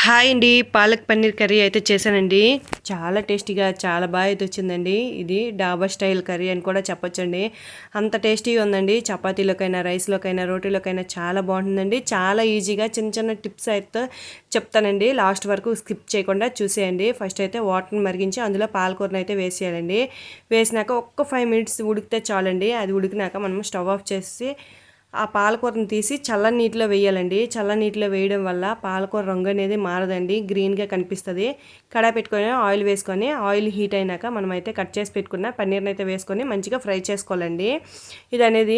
Hi అండి. Palak paneer curry అయితే చేశానండి. చాలా టేస్టీగా చాలా బాగా అయితే వచ్చిందండి. ఇది డాబా స్టైల్ కర్రీ అని కూడా చెప్పొచ్చండి. అంత టేస్టీగా ఉందండి. చపాతీలోకైనా, రైస్లోకైనా, రోటీలోకైనా చాలా బాగుంటుందండి. చాలా ఈజీగా చిన్న చిన్న టిప్స్ అయితే చెప్తానండి. లాస్ట్ వరకు స్కిప్ చేయకుండా చూసేయండి. ఫస్ట్ అయితే వాటర్ని మరిగించి అందులో పాలకూరను అయితే వేసేయాలండి. వేసినాక ఒక్క 5 మినిట్స్ ఉడికితే చాలండి. అది ఉడికినాక మనం స్టవ్ ఆఫ్ చేసి ఆ పాలకూరను తీసి చల్లని నీటిలో వేయాలండి. చల్లని నీటిలో వేయడం వల్ల పాలకూర రంగు అనేది మారదండి, గ్రీన్గా కనిపిస్తుంది. కడాయి పెట్టుకొని ఆయిల్ వేసుకొని ఆయిల్ హీట్ అయినాక మనమైతే కట్ చేసి పెట్టుకున్న పన్నీర్ని అయితే వేసుకొని మంచిగా ఫ్రై చేసుకోవాలండి. ఇది అనేది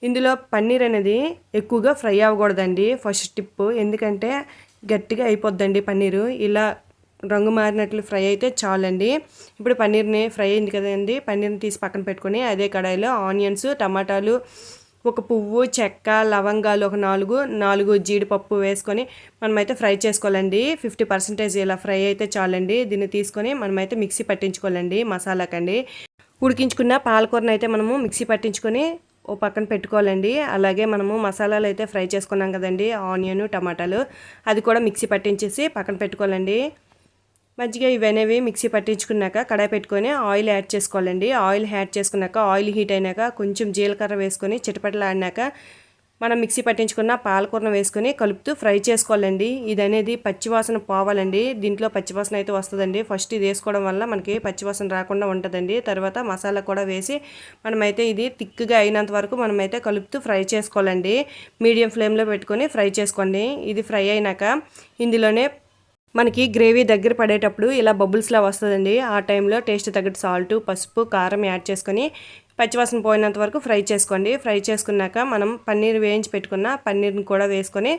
ఇందులో పన్నీర్ అనేది ఎక్కువగా ఫ్రై అవ్వకూడదండి. ఫస్ట్ టిప్, ఎందుకంటే గట్టిగా అయిపోద్దండి పన్నీరు. ఇలా రంగు మారినట్లు ఫ్రై అయితే చాలండి. ఇప్పుడు పన్నీర్ని ఫ్రై అయింది కదండి, పన్నీర్ని తీసి పక్కన పెట్టుకొని అదే కడాయిలో ఆనియన్స్, టమాటాలు, ఒక పువ్వు, చెక్క, లవంగాలు ఒక 4 జీడిపప్పు వేసుకొని మనమైతే ఫ్రై చేసుకోవాలండి. 50% ఇలా ఫ్రై అయితే చాలండి. దీన్ని తీసుకొని మనమైతే మిక్సీ పట్టించుకోవాలండి మసాలాకండి. ఉడికించుకున్న పాలకూరను అయితే మనము మిక్సీ పట్టించుకొని ఓ పక్కన పెట్టుకోవాలండి. అలాగే మనము మసాలాలు అయితే ఫ్రై చేసుకున్నాం కదండి, ఆనియన్, టమాటాలు, అది కూడా మిక్సీ పట్టించేసి పక్కన పెట్టుకోవాలండి. మంచిగా ఇవనేవి మిక్సీ పట్టించుకున్నాక కడాయి పెట్టుకొని ఆయిల్ యాడ్ చేసుకోవాలండి. ఆయిల్ యాడ్ చేసుకున్నాక ఆయిల్ హీట్ అయినాక కొంచెం జీలకర్ర వేసుకొని చిటపటలాడినాక మనం మిక్సీ పట్టించుకున్న పాలకూరను వేసుకొని కలుపుతూ ఫ్రై చేసుకోవాలండి. ఇది అనేది పచ్చివాసన పోవాలండి. దీంట్లో పచ్చివాసన అయితే వస్తుందండి. ఫస్ట్ ఇది వేసుకోవడం వల్ల మనకి పచ్చివాసన రాకుండా ఉంటుందండి. తర్వాత మసాలా కూడా వేసి మనమైతే ఇది థిక్గా అయినంత వరకు మనమైతే కలుపుతూ ఫ్రై చేసుకోవాలండి. మీడియం ఫ్లేమ్లో పెట్టుకొని ఫ్రై చేసుకోండి. ఇది ఫ్రై అయినాక ఇందులోనే మనకి గ్రేవీ దగ్గర పడేటప్పుడు ఇలా బబుల్స్లా వస్తుందండి. ఆ టైంలో టేస్ట్ తగ్గట్టు సాల్ట్, పసుపు, కారం యాడ్ చేసుకొని పచ్చివాసన పోయినంత వరకు ఫ్రై చేసుకోండి. ఫ్రై చేసుకున్నాక మనం పన్నీర్ వేయించి పెట్టుకున్న పన్నీర్ని కూడా వేసుకొని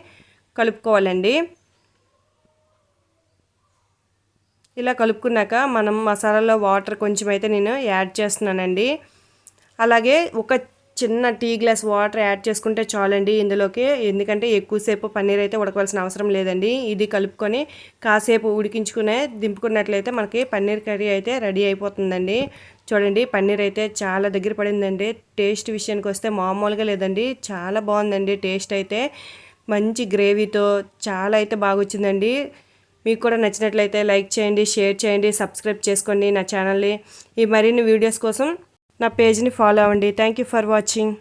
కలుపుకోవాలండి. ఇలా కలుపుకున్నాక మనం మసాలాలో వాటర్ కొంచెం అయితే నేను యాడ్ చేస్తున్నానండి. అలాగే ఒక చిన్న టీ గ్లాస్ వాటర్ యాడ్ చేసుకుంటే చాలండి ఇందులోకి, ఎందుకంటే ఎక్కువసేపు పన్నీర్ అయితే ఉడకవలసిన అవసరం లేదండి. ఇది కలుపుకొని కాసేపు ఉడికించుకునే దింపుకున్నట్లయితే మనకి పన్నీర్ కర్రీ అయితే రెడీ అయిపోతుందండి. చూడండి, పన్నీర్ అయితే చాలా దగ్గర పడిందండి. టేస్ట్ విషయానికి వస్తే మామూలుగా లేదండి, చాలా బాగుందండి. టేస్ట్ అయితే మంచి గ్రేవీతో చాలా అయితే బాగా వచ్చిందండి. మీకు కూడా నచ్చినట్లయితే లైక్ చేయండి, షేర్ చేయండి, సబ్స్క్రైబ్ చేసుకోండి నా ఛానల్ని. ఈ మరిన్ని వీడియోస్ కోసం నా పేజ్ని ఫాలో అవ్వండి. Thank you for watching.